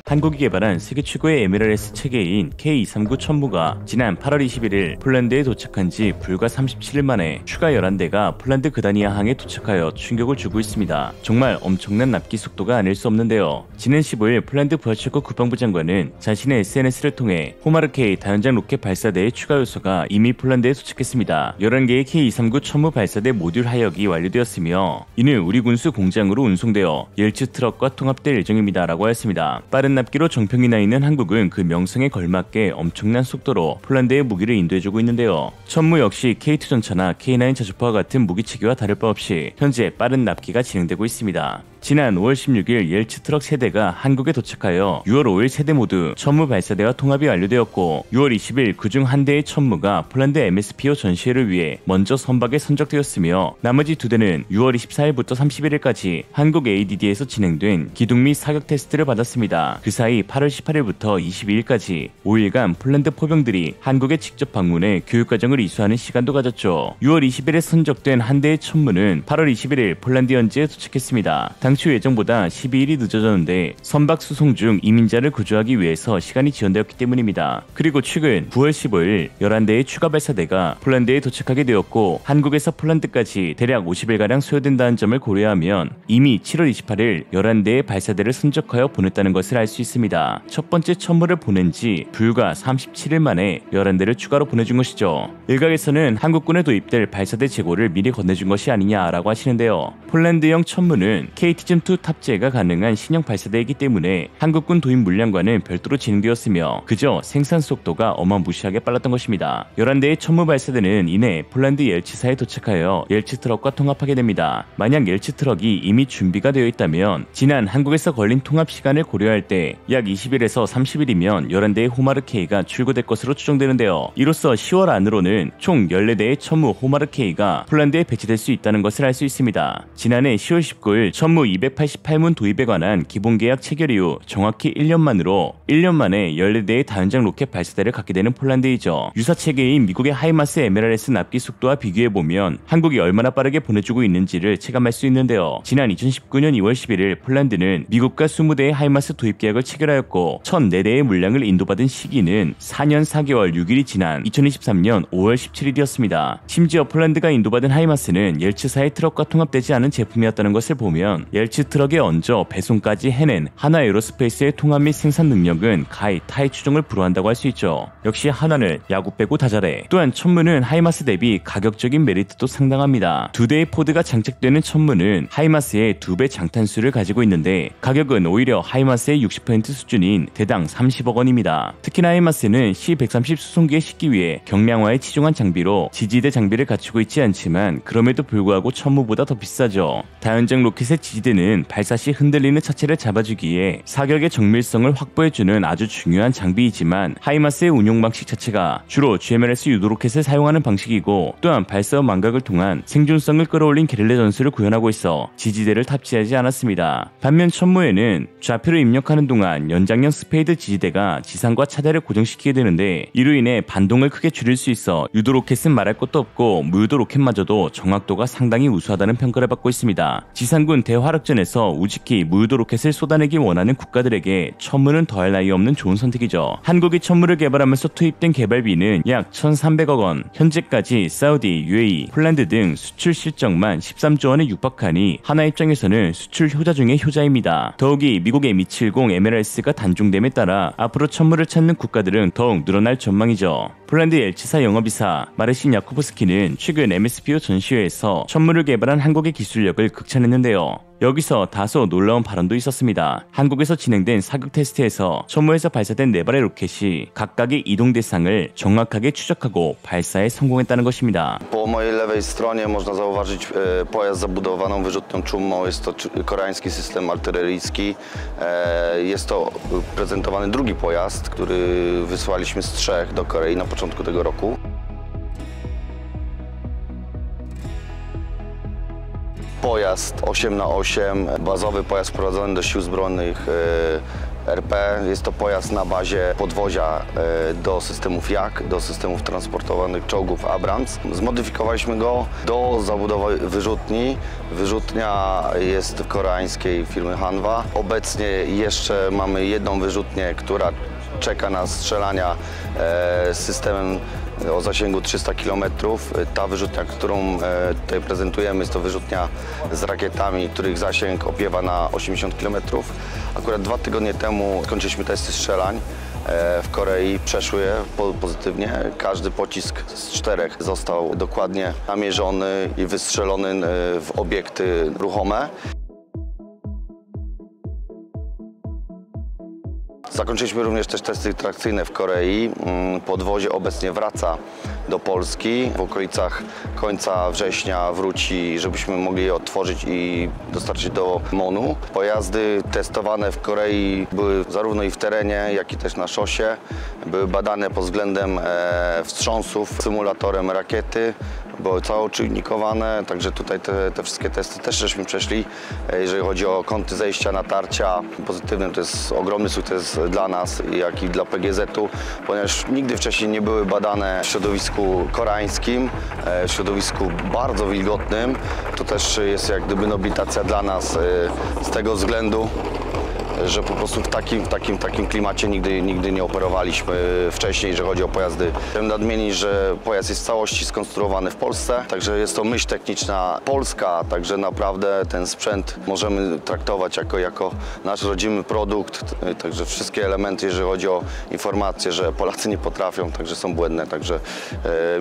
한국이 개발한 세계 최고의 MLRS 체계인 K239 천무가 지난 8월 21일 폴란드에 도착한 지 불과 37일 만에 추가 11대가 폴란드 그다니아 항에 도착하여 충격을 주고 있습니다. 정말 엄청난 납기 속도가 아닐 수 없는데요. 지난 15일 폴란드 부하체코 국방부 장관은 자신의 SNS를 통해 호마르K 다연장 로켓 발사대의 추가 요소가 이미 폴란드에 도착했습니다. 11개의 K239 천무 발사대 모듈 하역이 완료되었으며 이는 우리 군수 공장으로 운송되어 옐츠 트럭과 통합될 예정입니다 라고 하였습니다. 빠른 납기로 정평이 나 있는 한국은 그 명성에 걸맞게 엄청난 속도로 폴란드에 무기를 인도해주고 있는데요. 천무 역시 K2 전차나 K9 자주포와 같은 무기 체계와 다를 바 없이 현재 빠른 납기가 진행되고 있습니다. 지난 5월 16일 옐츠 트럭 세대가 한국에 도착하여 6월 5일 세대 모두 천무 발사대와 통합이 완료되었고 6월 20일 그중 한 대의 천무가 폴란드 MSPO 전시회를 위해 먼저 선박에 선적되었으며 나머지 두 대는 6월 24일부터 31일까지 한국 ADD에서 진행된 기동 및 사격 테스트를 받았습니다. 그 사이 8월 18일부터 22일까지 5일간 폴란드 포병들이 한국에 직접 방문해 교육과정을 이수하는 시간도 가졌죠. 6월 20일에 선적된 한 대의 천무는 8월 21일 폴란드 현지에 도착했습니다. 당초 예정보다 12일이 늦어졌는데 선박 수송 중 이민자를 구조하기 위해서 시간이 지연되었기 때문입니다. 그리고 최근 9월 15일 11대의 추가 발사대가 폴란드에 도착하게 되었고 한국에서 폴란드까지 대략 50일가량 소요된다는 점을 고려하면 이미 7월 28일 11대의 발사대를 선적하여 보냈다는 것을 알 수 있습니다. 첫 번째 천무를 보낸 지 불과 37일 만에 11대를 추가로 보내준 것이죠. 일각에서는 한국군에 도입될 발사대 재고를 미리 건네준 것이 아니냐라고 하시는데요. 폴란드형 천무는 KT-2 탑재가 가능한 신형 발사대이기 때문에 한국군 도입 물량과는 별도로 진행되었으며 그저 생산 속도가 어마무시하게 빨랐던 것입니다. 11대의 천무 발사대는 이내 폴란드 옐츠사에 도착하여 옐츠 트럭과 통합하게 됩니다. 만약 옐츠 트럭이 이미 준비가 되어 있다면 지난 한국에서 걸린 통합 시간을 고려할 때 약 20일에서 30일이면 11대의 호마르K가 출고될 것으로 추정되는데요. 이로써 10월 안으로는 총 14대의 천무 호마르K가 폴란드에 배치될 수 있다는 것을 알 수 있습니다. 지난해 10월 19일 천무 288문 도입에 관한 기본계약 체결 이후 정확히 1년 만에 14대의 다연장 로켓 발사대를 갖게 되는 폴란드이죠. 유사 체계인 미국의 하이마스 MLRS 납기 속도와 비교해보면 한국이 얼마나 빠르게 보내주고 있는지를 체감할 수 있는데요. 지난 2019년 2월 11일 폴란드는 미국과 20대의 하이마스 도입 계약을 체결하였고 1004대의 물량을 인도받은 시기는 4년 4개월 6일이 지난 2023년 5월 17일이었습니다. 심지어 폴란드가 인도받은 하이마스는 옐츠사의 트럭과 통합되지 않은 제품이었다는 것을 보면 옐츠 트럭에 얹어 배송까지 해낸 하나 에어로스페이스의 통합 및 생산 능력은 가히 타의 추종을 불허한다고 할 수 있죠. 역시 하나는 야구 빼고 다 잘해. 또한 천무는 하이마스 대비 가격적인 메리트도 상당합니다. 두 대의 포드가 장착되는 천무는 하이마스의 2배 장탄수를 가지고 있는데 가격은 오히려 하이마스의 60% 수준인 대당 30억 원입니다. 특히나 하이마스는 C-130 수송기에 싣기 위해 경량화에 치중한 장비로 지지대 장비를 갖추고 있지 않지만 그럼에도 불구하고 천무보다 더 비싸죠. 다연장 로켓의 지지대는 발사 시 흔들리는 차체를 잡아주기에 사격의 정밀성을 확보해주는 아주 중요한 장비이지만 하이마스의 운용 방식 자체가 주로 GMLS 유도 로켓을 사용하는 방식이고 또한 발사 망각을 통한 생존성을 끌어올린 게릴라 전술을 구현하고 있어 지지대를 탑재하지 않았습니다. 반면 천무에는 좌표를 입력하는 동안 연장형 스페이드 지지대가 지상과 차대를 고정시키게 되는데 이로 인해 반동을 크게 줄일 수 있어 유도 로켓은 말할 것도 없고 무유도 로켓마저도 정확도가 상당히 우수하다는 평가를 받고 있습니다. 지상군 대화력전에서 우직히 무유도 로켓을 쏟아내기 원하는 국가들에게 천무는 더할 나위 없는 좋은 선택이죠. 한국이 천무를 개발하면서 투입된 개발비는 약 1,300억 원, 현재까지 사우디, UAE, 폴란드 등 수출 실적만 13조 원에 육박하니 하나 입장에서는 수출 효자 중의 효자입니다. 더욱이 미국의 Mi-70 MLRS가 단종됨에 따라 앞으로 천무를 찾는 국가들은 더욱 늘어날 전망이죠. 폴란드 옐츠사 영업이사 마르신 야쿠브스키는 최근 MSPO 전시회에서 천무를 개발한 한국의 기술력을 극찬했는데요. 여기서 다소 놀라운 발언도 있었습니다. 한국에서 진행된 사격 테스트에서 천무에서 발사된 4발의 로켓이 각각의 이동 대상을 정확하게 추적하고 발사에 성공했다는 것입니다. Po mojej lewej stronie można zauważyć pojazd zabudowaną wyrzutnią czumą. Jest to koreański system artyleryjski. Jest to prezentowany drugi pojazd, który wysłaliśmy z 3 do Korei na początku tego roku. Pojazd 8x8, bazowy pojazd wprowadzony do sił zbrojnych RP. Jest to pojazd na bazie podwozia do systemów Jak, do systemów transportowanych czołgów Abrams. Zmodyfikowaliśmy go do zabudowy wyrzutni. Wyrzutnia jest koreańskiej firmy Hanwha. Obecnie jeszcze mamy jedną wyrzutnię, która czeka na strzelania z systemem o zasięgu 300 km. Ta wyrzutnia, którą tutaj prezentujemy, jest to wyrzutnia z rakietami, których zasięg opiewa na 80 km. Akurat 2 tygodnie temu skończyliśmy testy strzelań w Korei, przeszły je pozytywnie. Każdy pocisk z 4 został dokładnie namierzony i wystrzelony w obiekty ruchome. Zakończyliśmy również też testy trakcyjne w Korei. Podwozie obecnie wraca do Polski. W okolicach końca września wróci, żebyśmy mogli je otworzyć i dostarczyć do MON-u. Pojazdy testowane w Korei były zarówno i w terenie, jak i też na szosie. Były badane pod względem wstrząsów symulatorem rakiety. Były całoczynnikowane, także tutaj te wszystkie testy też żeśmy przeszli. Jeżeli chodzi o kąty zejścia, natarcia, pozytywne to jest ogromny sukces dla nas, jak i dla PGZ-u, ponieważ nigdy wcześniej nie były badane w środowisku koreańskim, w środowisku bardzo wilgotnym. To też jest jak gdyby nobilitacja dla nas z tego względu, że po prostu w takim klimacie nigdy nie operowaliśmy wcześniej, jeżeli chodzi o pojazdy. Chciałem nadmienić, że pojazd jest w całości skonstruowany w Polsce, także jest to myśl techniczna polska, także naprawdę ten sprzęt możemy traktować jako nasz rodzimy produkt, także wszystkie elementy, jeżeli chodzi o informacje, że Polacy nie potrafią, także są błędne, także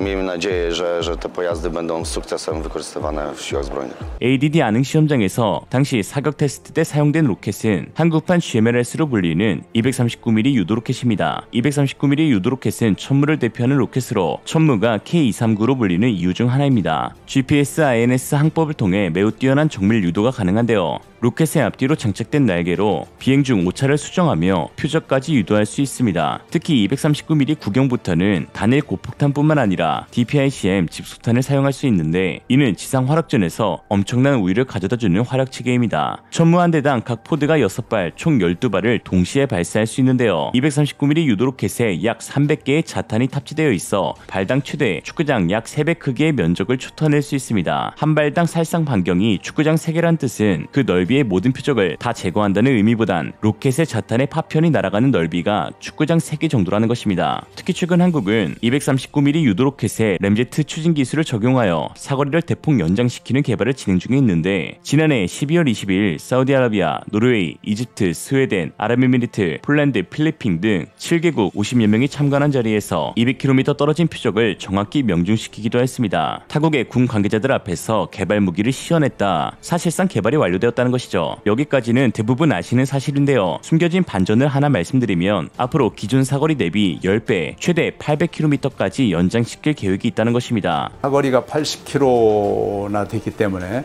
miejmy nadzieję, że te pojazdy będą z sukcesem wykorzystywane w siłach zbrojnych. ADD 안흥 시험장에서 당시 사격 테스트 때 사용된 로켓은 한국판 GMLS로 불리는 239mm 유도 로켓입니다. 239mm 유도 로켓은 천무를 대표하는 로켓으로 천무가 K239로 불리는 이유 중 하나입니다. GPS, INS 항법을 통해 매우 뛰어난 정밀 유도가 가능한데요. 로켓의 앞뒤로 장착된 날개로 비행 중 오차를 수정하며 표적까지 유도할 수 있습니다. 특히 239mm 구경부터는 단일 고폭탄뿐만 아니라 DPICM 집속탄을 사용할 수 있는데 이는 지상 화력전에서 엄청난 우위를 가져다주는 화력 체계입니다. 천무 한 대당 각 포드가 6발, 총 12발을 동시에 발사할 수 있는데요. 239mm 유도 로켓에 약 300개의 자탄이 탑재되어 있어 발당 최대 축구장 약 3배 크기의 면적을 쫓아낼 수 있습니다. 한 발당 살상 반경이 축구장 3개란 뜻은 그 넓이의 모든 표적을 다 제거한다는 의미보단 로켓의 자탄의 파편이 날아가는 넓이가 축구장 3개 정도라는 것입니다. 특히 최근 한국은 239mm 유도 로켓에 램제트 추진 기술을 적용하여 사거리를 대폭 연장시키는 개발을 진행 중에 있는데 지난해 12월 20일 사우디아라비아, 노르웨이, 이집트, 스웨덴, 아랍에미리트, 폴란드, 필리핀 등 7개국 50여 명이 참관한 자리에서 200km 떨어진 표적을 정확히 명중시키기도 했습니다. 타국의 군 관계자들 앞에서 개발 무기를 시연했다. 사실상 개발이 완료되었다는 것이죠. 여기까지는 대부분 아시는 사실인데요. 숨겨진 반전을 하나 말씀드리면 앞으로 기존 사거리 대비 10배, 최대 800km까지 연장시킬 계획이 있다는 것입니다. 사거리가 80km나 되기 때문에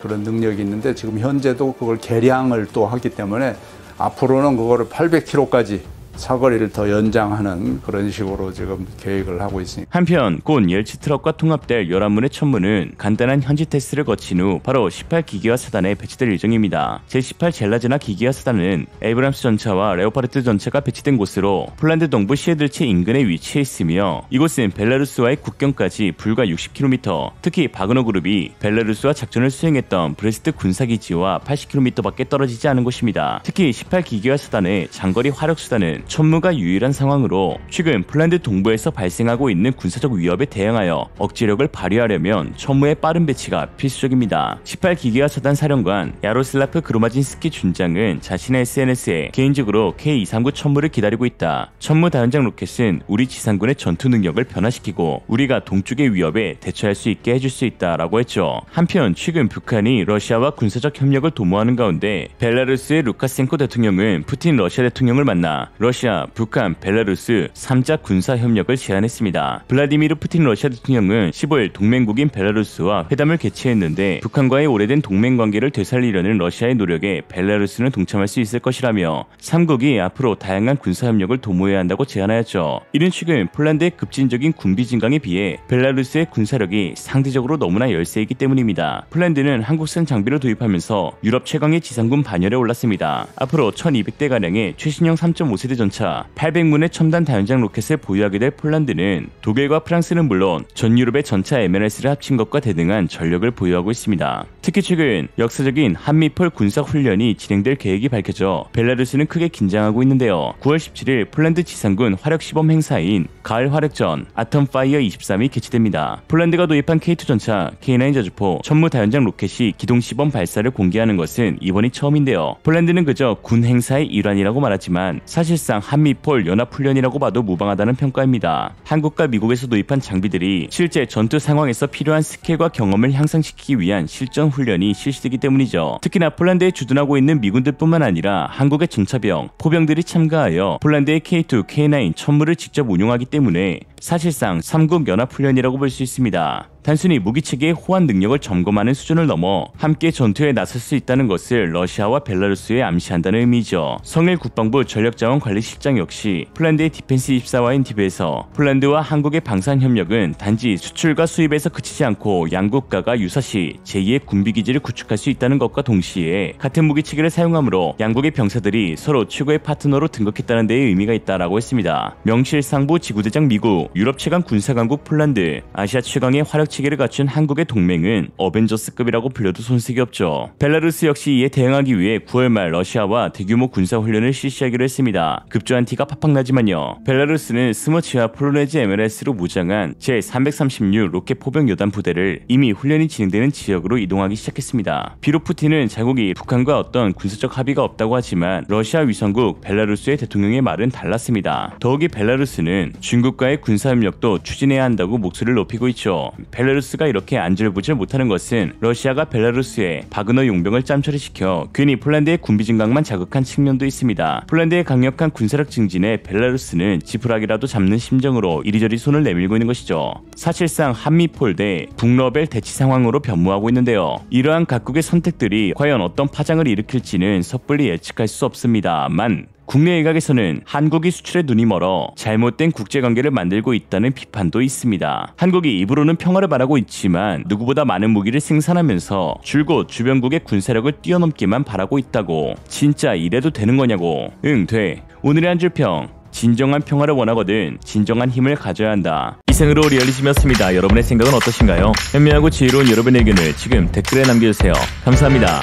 그런 능력이 있는데 지금 현재도 그걸 개량을 또 하기 때문에 앞으로는 그거를 800km까지 사거리를 더 연장하는 그런 식으로 지금 계획을 하고 있습니다. 한편 곧 열치 트럭과 통합될 11문의 천무는 간단한 현지 테스트를 거친 후 바로 18기계화 사단에 배치될 예정입니다. 제18 젤라즈나 기계화 사단은 에이브람스 전차와 레오파르트 전차가 배치된 곳으로 폴란드 동부 시에들체 인근에 위치해 있으며 이곳은 벨라루스와의 국경까지 불과 60km, 특히 바그너 그룹이 벨라루스와 작전을 수행했던 브레스트 군사기지와 80km밖에 떨어지지 않은 곳입니다. 특히 18기계화 사단의 장거리 화력 수단은 천무가 유일한 상황으로 최근 폴란드 동부에서 발생하고 있는 군사적 위협에 대응하여 억지력을 발휘하려면 천무의 빠른 배치가 필수적입니다. 18기계화 사단 사령관 야로슬라프 그로마진스키 준장은 자신의 SNS에 개인적으로 K239 천무를 기다리고 있다. 천무 다연장 로켓은 우리 지상군의 전투 능력을 변화시키고 우리가 동쪽의 위협에 대처할 수 있게 해줄 수 있다라고 했죠. 한편 최근 북한이 러시아와 군사적 협력을 도모하는 가운데 벨라루스의 루카센코 대통령은 푸틴 러시아 대통령을 만나 러시아 러시아, 북한, 벨라루스 3자 군사 협력을 제안했습니다. 블라디미르 푸틴 러시아 대통령은 15일 동맹국인 벨라루스와 회담을 개최했는데 북한과의 오래된 동맹 관계를 되살리려는 러시아의 노력에 벨라루스는 동참할 수 있을 것이라며 3국이 앞으로 다양한 군사 협력을 도모해야 한다고 제안하였죠. 이는 최근 폴란드의 급진적인 군비 증강에 비해 벨라루스의 군사력이 상대적으로 너무나 열세이기 때문입니다. 폴란드는 한국산 장비를 도입하면서 유럽 최강의 지상군 반열에 올랐습니다. 앞으로 1200대가량의 최신형 3.5세대 전차, 800문의 첨단 다연장 로켓을 보유하게 될 폴란드는 독일과 프랑스는 물론 전 유럽의 전차 MLS를 합친 것과 대등한 전력을 보유하고 있습니다. 특히 최근 역사적인 한미폴 군사훈련이 진행될 계획이 밝혀져 벨라루스는 크게 긴장하고 있는데요. 9월 17일 폴란드 지상군 화력시범 행사인 가을 화력전 아톰파이어 23이 개최됩니다. 폴란드가 도입한 K2 전차, K9 저주포, 천무 다연장 로켓이 기동시범 발사를 공개하는 것은 이번이 처음인데요. 폴란드는 그저 군 행사의 일환이라고 말하지만 사실상 한미폴 연합훈련이라고 봐도 무방하다는 평가입니다. 한국과 미국에서 도입한 장비들이 실제 전투 상황에서 필요한 스킬과 경험을 향상시키기 위한 실전 훈련이 실시되기 때문이죠. 특히나 폴란드에 주둔하고 있는 미군들뿐만 아니라 한국의 전차병, 포병들이 참가하여 폴란드의 K2, K9 천무를 직접 운용하기 때문에 사실상 3국 연합훈련이라고 볼 수 있습니다. 단순히 무기체계의 호환 능력을 점검하는 수준을 넘어 함께 전투에 나설 수 있다는 것을 러시아와 벨라루스에 암시한다는 의미죠. 성일 국방부 전력자원관리실장 역시 폴란드의 디펜스 24와인 TV에서 폴란드와 한국의 방산협력은 단지 수출과 수입에서 그치지 않고 양국가가 유사시 제2의 군비기지를 구축할 수 있다는 것과 동시에 같은 무기체계를 사용하므로 양국의 병사들이 서로 최고의 파트너로 등극했다는 데에 의미가 있다라고 했습니다. 명실상부 지구대장 미국, 유럽 최강 군사강국 폴란드, 아시아 최강의 화력 체계를 갖춘 한국의 동맹은 어벤져스급이라고 불려도 손색이 없죠. 벨라루스 역시 이에 대응하기 위해 9월 말 러시아와 대규모 군사훈련을 실시하기로 했습니다. 급조한 티가 팍팍 나지만요. 벨라루스는 스머치와 폴로네즈 MLS로 무장한 제336 로켓 포병 여단 부대를 이미 훈련이 진행되는 지역으로 이동하기 시작했습니다. 비록 푸틴은 자국이 북한과 어떤 군사적 합의가 없다고 하지만 러시아 위성국 벨라루스의 대통령의 말은 달랐습니다. 더욱이 벨라루스는 중국과의 군사협력도 추진해야 한다고 목소리를 높이고 있죠. 벨라루스가 이렇게 안절부절 못하는 것은 러시아가 벨라루스에 바그너 용병을 짬처리시켜 괜히 폴란드의 군비 증강만 자극한 측면도 있습니다. 폴란드의 강력한 군사력 증진에 벨라루스는 지푸라기라도 잡는 심정으로 이리저리 손을 내밀고 있는 것이죠. 사실상 한미폴 대 북러벨 대치 상황으로 변모하고 있는데요. 이러한 각국의 선택들이 과연 어떤 파장을 일으킬지는 섣불리 예측할 수 없습니다만 국내 일각에서는 한국이 수출에 눈이 멀어 잘못된 국제관계를 만들고 있다는 비판도 있습니다. 한국이 입으로는 평화를 바라고 있지만 누구보다 많은 무기를 생산하면서 줄곧 주변국의 군사력을 뛰어넘기만 바라고 있다고. 진짜 이래도 되는 거냐고. 응, 돼. 오늘의 한 줄 평. 진정한 평화를 원하거든 진정한 힘을 가져야 한다. 이상으로 리얼리즘이었습니다. 여러분의 생각은 어떠신가요? 현명하고 지혜로운 여러분의 의견을 지금 댓글에 남겨주세요. 감사합니다.